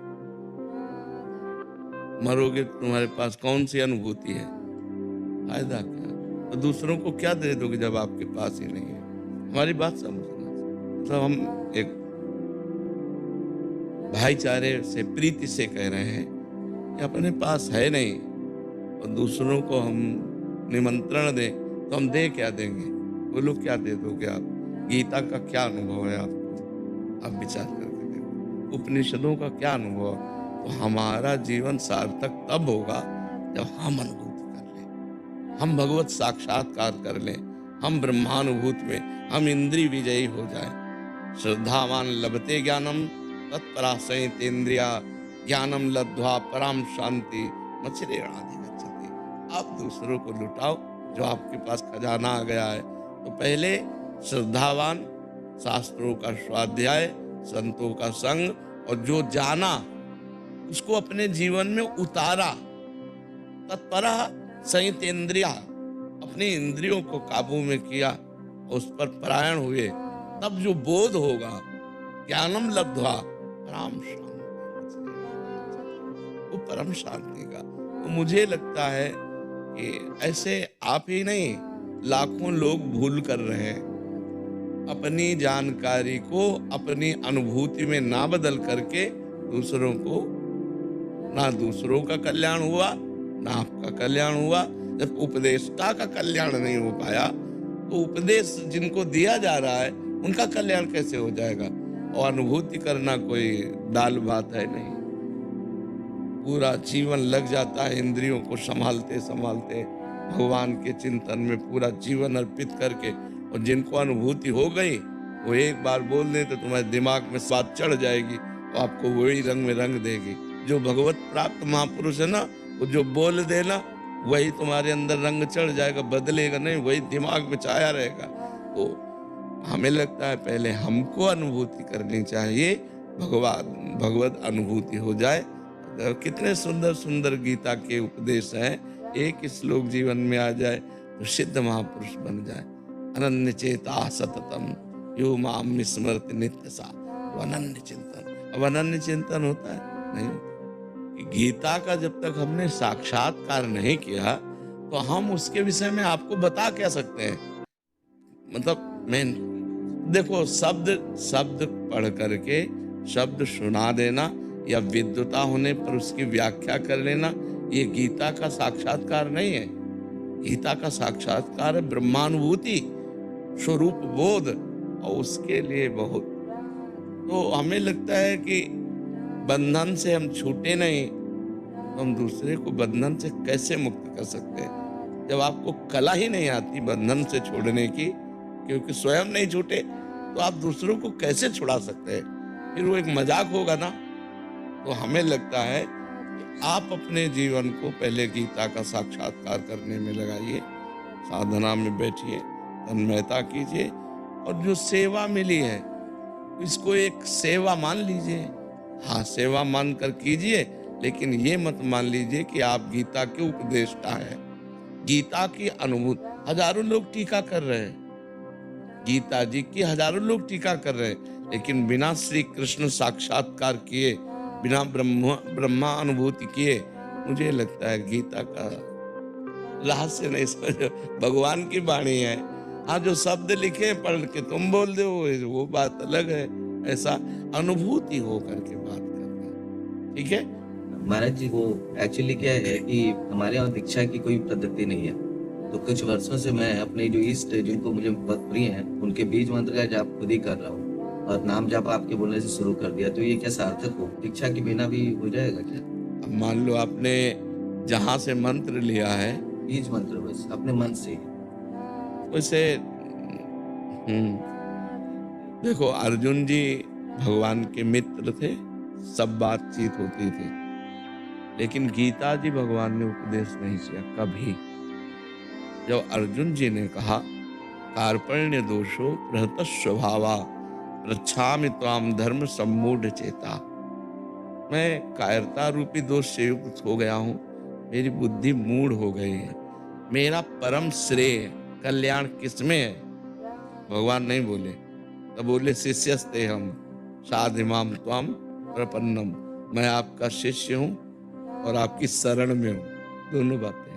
मरोगे तुम्हारे पास कौन सी अनुभूति है? फायदा क्या? तो दूसरों को क्या दे दोगे जब आपके पास ही नहीं है? हमारी बात समझना। तो हम एक भाईचारे से, प्रीति से कह रहे हैं कि अपने पास है नहीं और दूसरों को हम निमंत्रण दें तो हम दे क्या देंगे? बोलो क्या दे दोगे आप? गीता का क्या अनुभव है आपको? आप विचार करके देखो। उपनिषदों का क्या अनुभव? तो हमारा जीवन सार्थक तब होगा जब हम अनुभूति कर लें, हम भगवत साक्षात्कार कर लें, हम ब्रह्मानुभूत में हम इंद्रिय विजयी हो जाए। श्रद्धावान लभते ज्ञानम तत्परा संयतेन्द्रिया ज्ञानम लब्ध्वा पराम शांति मचिरेणाधिगच्छति। आप दूसरों को लुटाओ, जो आपके पास खजाना आ गया है। तो पहले श्रद्धावान, शास्त्रों का स्वाध्याय, संतों का संग, और जो जाना उसको अपने जीवन में उतारा। तत्परा संयतेन्द्रिया, अपनी इंद्रियों को काबू में किया, उस पर परायण हुए, तब जो बोध होगा ज्ञानम लब्ध्वा पराम शांति, वो परम शांति का। तो मुझे लगता है कि ऐसे आप ही नहीं, लाखों लोग भूल कर रहे हैं। अपनी जानकारी को अपनी अनुभूति में ना बदल करके दूसरों को, ना दूसरों का कल्याण हुआ ना आपका कल्याण हुआ। जब उपदेष्टा का कल्याण नहीं हो पाया तो उपदेश जिनको दिया जा रहा है उनका कल्याण कैसे हो जाएगा? और अनुभूति करना कोई दाल भात है नहीं। पूरा जीवन लग जाता है इंद्रियों को संभालते संभालते, भगवान के चिंतन में पूरा जीवन अर्पित करके। और जिनको अनुभूति हो गई वो एक बार बोल दे तो तुम्हारे दिमाग में बात चढ़ जाएगी और आपको वही रंग में रंग देगी। जो भगवत प्राप्त महापुरुष है ना, वो जो बोल देना वही तुम्हारे अंदर रंग चढ़ जाएगा, बदलेगा नहीं, वही दिमाग में छाया रहेगा। तो हमें लगता है पहले हमको अनुभूति करनी चाहिए, भगवत अनुभूति हो जाए। कितने सुंदर सुंदर गीता के उपदेश हैं, एक श्लोक जीवन में आ जाए तो सिद्ध महापुरुष बन जाए। अनन्य चेता सततम यो माम स्मृति नित्य सा, अनन्य चिंतन। अब अनन्य चिंतन होता है नहीं होता। गीता का जब तक हमने साक्षात्कार नहीं किया तो हम उसके विषय में आपको बता क्या सकते हैं? मतलब मैं देखो, शब्द पढ़ करके शब्द सुना देना या विद्वता होने पर उसकी व्याख्या कर लेना, ये गीता का साक्षात्कार नहीं है। गीता का साक्षात्कार है ब्रह्मानुभूति, स्वरूप बोध, और उसके लिए बहुत। तो हमें लगता है कि बंधन से हम छूटे नहीं, तो हम दूसरे को बंधन से कैसे मुक्त कर सकते हैं? जब आपको कला ही नहीं आती बंधन से छोड़ने की, क्योंकि स्वयं नहीं छूटे, तो आप दूसरों को कैसे छुड़ा सकते हैं? फिर वो एक मजाक होगा ना। तो हमें लगता है कि आप अपने जीवन को पहले गीता का साक्षात्कार करने में लगाइए, साधना में बैठिए, तन्मयता कीजिए, और जो सेवा मिली है इसको एक सेवा मान लीजिए। हाँ, सेवा मान कर कीजिए, लेकिन ये मत मान लीजिए कि आप गीता के उपदेष्टा हैं। गीता की अनुभूति, हजारों लोग टीका कर रहे हैं, गीता जी की हजारों लोग टीका कर रहे हैं, लेकिन बिना श्री कृष्ण साक्षात्कार किए, बिना ब्रह्मा अनुभूति किए, मुझे लगता है गीता का रहस्य नहीं समझ। भगवान की वाणी है। हाँ, जो शब्द लिखे पढ़ के तुम बोल दो वो बात अलग है। ऐसा अनुभूति हो करके बात करना, ठीक है महाराज जी। वो एक्चुअली क्या है कि हमारे यहाँ दीक्षा की कोई पद्धति नहीं है, तो कुछ वर्षों से मैं अपने जो इष्ट जिनको मुझे बहुत प्रिय हैं उनके बीज मंत्र का जाप खुद ही कर रहा हूँ, और नाम जाप आपके बोलने से शुरू कर दिया। तो ये क्या सार्थक हो? दीक्षा के बिना भी हो जाएगा क्या? अब मान लो आपने जहां से मंत्र लिया है, बीज मंत्र बस अपने मन से। वैसे देखो, अर्जुन जी भगवान के मित्र थे, सब बातचीत होती थी, लेकिन गीता जी भगवान ने उपदेश नहीं किया कभी। जब अर्जुन जी ने कहा कार्पण्य दोषो प्रहत स्वभावा रक्षामि त्वाम धर्म सम्मूढ़ चेता, मैं कायरता रूपी दोष से युक्त हो गया हूँ, मेरी बुद्धि मूढ़ हो गई है, मेरा परम श्रेय कल्याण किसमें है? भगवान नहीं बोले, तब बोले शिष्यस्ते हम साधिमाम त्वाम प्रपन्नम, मैं आपका शिष्य हूँ और आपकी शरण में हूँ। दोनों बातें,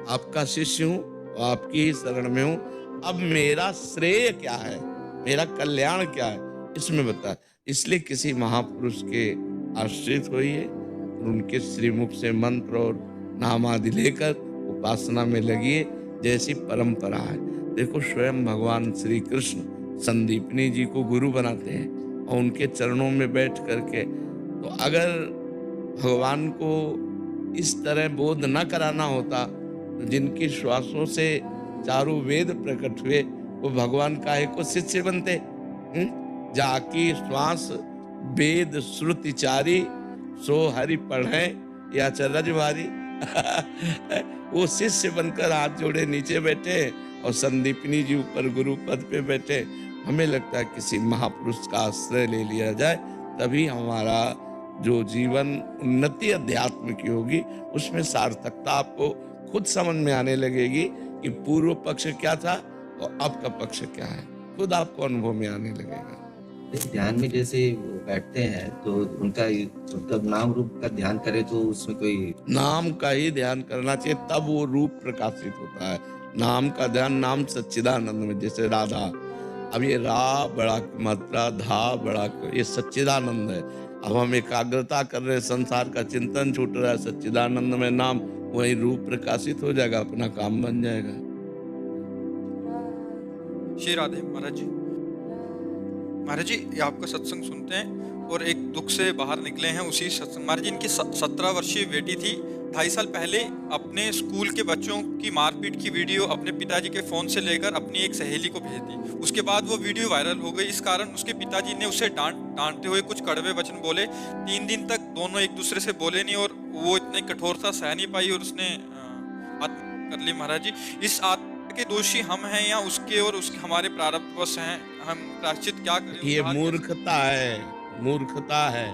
आपका शिष्य हूँ और आपकी ही शरण में हूँ। अब मेरा श्रेय क्या है, मेरा कल्याण क्या है, इसमें बता। इसलिए किसी महापुरुष के आश्रित होइए और उनके श्रीमुख से मंत्र और नाम आदि लेकर उपासना में लगिए, जैसी परंपरा है। देखो स्वयं भगवान श्री कृष्ण संदीपनी जी को गुरु बनाते हैं और उनके चरणों में बैठ करके, तो अगर भगवान को इस तरह बोध न कराना होता तो जिनकी श्वासों से चारों वेद प्रकट हुए वो भगवान काहे को शिष्य बनते? जाकी श्वास वेद श्रुति चारी, सो हरि पढ़े या चरज भारी। वो शिष्य बनकर हाथ जोड़े नीचे बैठे और संदीपनी जी ऊपर गुरु पद पे बैठे। हमें लगता है किसी महापुरुष का आश्रय ले लिया जाए, तभी हमारा जो जीवन उन्नति अध्यात्म की होगी उसमें सार्थकता आपको खुद समझ में आने लगेगी कि पूर्व पक्ष क्या था और अब का पक्ष क्या है, खुद आपको अनुभव में आने लगेगा। ध्यान में जैसे वो बैठते हैं तो उनका मतलब नाम रूप का ध्यान करें तो उसमें कोई नाम का ही ध्यान करना चाहिए, तब वो रूप प्रकाशित होता है। नाम का ध्यान, नाम सच्चिदानंद में, जैसे राधा, अब ये रा बड़ा मात्रा, धा बड़ा, ये सच्चिदानंद है। अब हम एकाग्रता कर रहे हैं, संसार का चिंतन छूट रहा है, सच्चिदानंद में नाम, वही रूप प्रकाशित हो जाएगा, अपना काम बन जाएगा। श्री राधे महाराज जी। महाराज जी, ये आपका सत्संग सुनते हैं और एक दुख से बाहर निकले हैं उसी सत्संग। महाराज जी, इनकी 17 वर्षीय बेटी थी, 2.5 साल पहले अपने स्कूल के बच्चों की मारपीट की वीडियो अपने पिताजी के फोन से लेकर अपनी एक सहेली को भेज दी। उसके बाद वो वीडियो वायरल हो गई। इस कारण उसके पिताजी ने उसे डांटते हुए कुछ कड़वे वचन बोले। 3 दिन तक दोनों एक दूसरे से बोले नहीं और वो इतनी कठोरता सह नहीं पाई और उसने आत्महत्या कर ली। महाराज जी, इस आत्महत्या के दोषी हम हैं या उसके और उसके हमारे प्रारब्धवश हैं? हम प्रायश्चित क्या करें? ये मूर्खता है, मूर्खता है,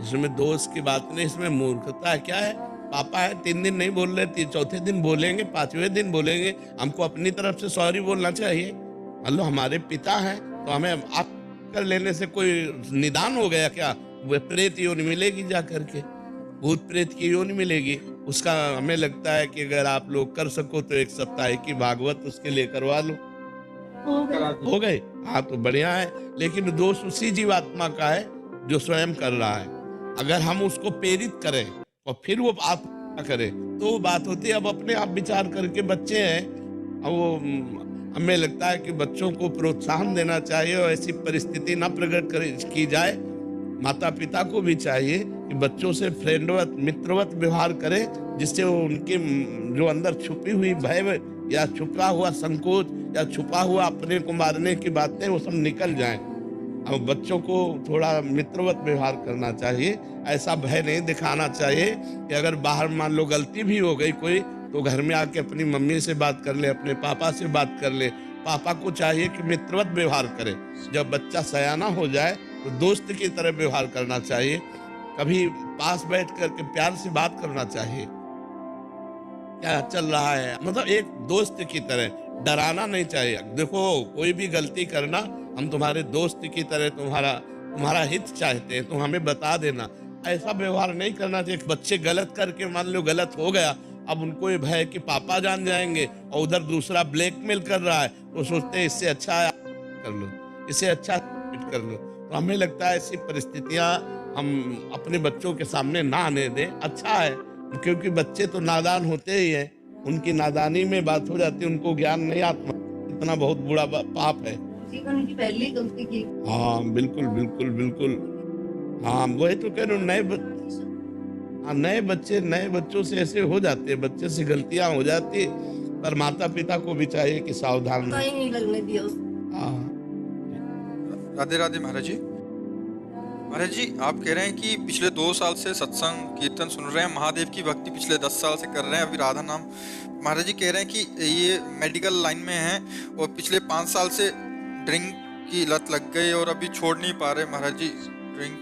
इसमें दोष की बात नहीं, इसमें मूर्खता है। क्या है, पापा है, 3 दिन नहीं बोल रहे, चौथे दिन बोलेंगे, 5वें दिन बोलेंगे। हमको अपनी तरफ से सॉरी बोलना चाहिए। मान लो हमारे पिता हैं तो हमें आप कर लेने से कोई निदान हो गया क्या? वो प्रेत योनि मिलेगी, जा करके भूत प्रेत की योनि मिलेगी। उसका हमें लगता है कि अगर आप लोग कर सको तो 1 सप्ताह की भागवत उसके लिए करवा लो, हो गए। हाँ तो बढ़िया है, लेकिन दोष उसी जीवात्मा का है जो स्वयं कर रहा है। अगर हम उसको प्रेरित करें और फिर वो बात करे तो वो बात होती है। अब अपने आप विचार करके, बच्चे हैं, अब वो हमें लगता है कि बच्चों को प्रोत्साहन देना चाहिए और ऐसी परिस्थिति ना प्रकट की जाए। माता पिता को भी चाहिए कि बच्चों से फ्रेंडवत, मित्रवत व्यवहार करें, जिससे वो उनके जो अंदर छुपी हुई भय या छुपा हुआ संकोच या छुपा हुआ अपने को मारने की बातें वो सब निकल जाएं। अब बच्चों को थोड़ा मित्रवत व्यवहार करना चाहिए, ऐसा भय नहीं दिखाना चाहिए कि अगर बाहर मान लो गलती भी हो गई कोई, तो घर में आके अपनी मम्मी से बात कर ले, अपने पापा से बात कर ले। पापा को चाहिए कि मित्रवत व्यवहार करे। जब बच्चा सयाना हो जाए तो दोस्त की तरह व्यवहार करना चाहिए, कभी पास बैठ करके प्यार से बात करना चाहिए, क्या चल रहा है, मतलब एक दोस्त की तरह, डराना नहीं चाहिए। देखो कोई भी गलती करना, हम तुम्हारे दोस्त की तरह तुम्हारा हित चाहते हैं, तुम हमें बता देना, ऐसा व्यवहार नहीं करना चाहिए। बच्चे गलत करके मान लो गलत हो गया, अब उनको ये भय कि पापा जान जाएंगे और उधर दूसरा ब्लैकमेल कर रहा है, तो सोचते हैं इससे अच्छा कर लो, इससे अच्छा कर लो। तो हमें लगता है ऐसी परिस्थितियां हम अपने बच्चों के सामने ना आने दें, अच्छा है, क्योंकि बच्चे तो नादान होते ही हैं, उनकी नादानी में बात हो जाती है, उनको ज्ञान नहीं, आत्मा इतना बहुत बुरा पाप है। उनकी पहली गलती की। हाँ बिल्कुल बिल्कुल बिल्कुल, हाँ वही तो कह रहा हूँ, नए बच्चों से ऐसे हो जाते हैं, बच्चे से गलतियां हो जाती, पर माता पिता को भी चाहिए कि सावधान नहीं लगने दिया। हाँ। राधे राधे महाराज जी। महाराज जी, आप कह रहे हैं कि पिछले 2 साल से सत्संग कीर्तन सुन रहे हैं, महादेव की भक्ति पिछले 10 साल से कर रहे हैं, अभी राधा नाम। महाराज जी कह रहे हैं कि ये मेडिकल लाइन में हैं और पिछले 5 साल से ड्रिंक की लत लग गई और अभी छोड़ नहीं पा रहे महाराज जी ड्रिंक।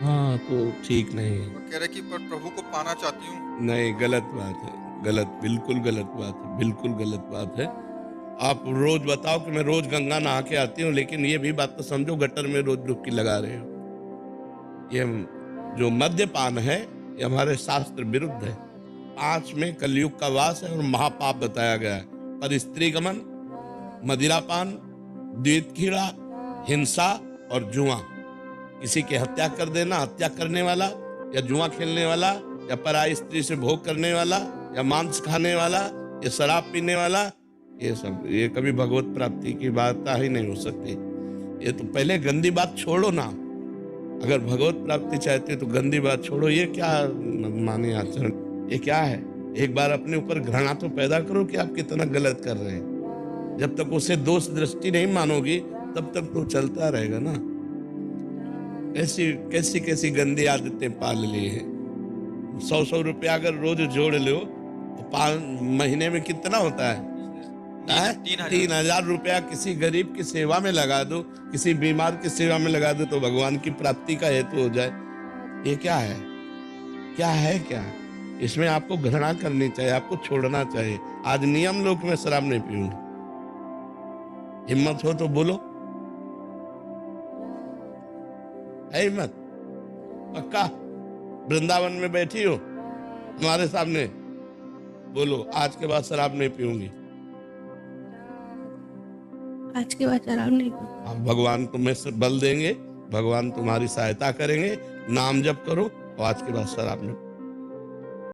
हाँ तो ठीक नहीं है। कह रहे कि पर प्रभु को पाना चाहती हूँ। नहीं, गलत बात है, गलत, बिल्कुल गलत बात है, बिल्कुल गलत बात है। आप रोज बताओ कि मैं रोज गंगा नहा के आती हूँ, लेकिन ये भी बात तो समझो गटर में रोज डुबकी लगा रहे हो। ये जो मद्यपान है ये हमारे शास्त्र विरुद्ध है। 5 में कलयुग का वास है और महापाप बताया गया है। पर स्त्री गमन, मदिरापान, द्वैत कीड़ा, हिंसा और जुआ, किसी की हत्या कर देना, हत्या करने वाला या जुआ खेलने वाला या पराई स्त्री से भोग करने वाला, या मांस खाने वाला, या शराब पीने वाला, ये कभी भगवत प्राप्ति की बात ही नहीं हो सकती। ये तो पहले गंदी बात छोड़ो ना। अगर भगवत प्राप्ति चाहते हो तो गंदी बात छोड़ो। ये क्या माने आचरण, ये क्या है? एक बार अपने ऊपर घृणा तो पैदा करो कि आप कितना गलत कर रहे हैं। जब तक उसे दोष दृष्टि नहीं मानोगी तब तक तो चलता रहेगा ना। कैसी कैसी गंदी आदतें पाल ली है। 100 रुपया अगर रोज जोड़ लो तो महीने में कितना होता है? 3,000 रुपया किसी गरीब की सेवा में लगा दो, किसी बीमार की सेवा में लगा दो तो भगवान की प्राप्ति का हेतु हो जाए। ये क्या है? क्या है क्या? इसमें आपको घृणा करनी चाहिए, आपको छोड़ना चाहिए। आज नियम लोक में शराब नहीं पीऊंगा। हिम्मत हो तो बोलो, है हिम्मत? पक्का? वृंदावन में बैठी हो हमारे सामने, बोलो आज के बाद शराब नहीं पीऊंगी। आज के बाद शराब नहीं। भगवान तुम्हें बल देंगे, भगवान तुम्हारी सहायता करेंगे। नाम जप करो और आज के बाद शराब नहीं।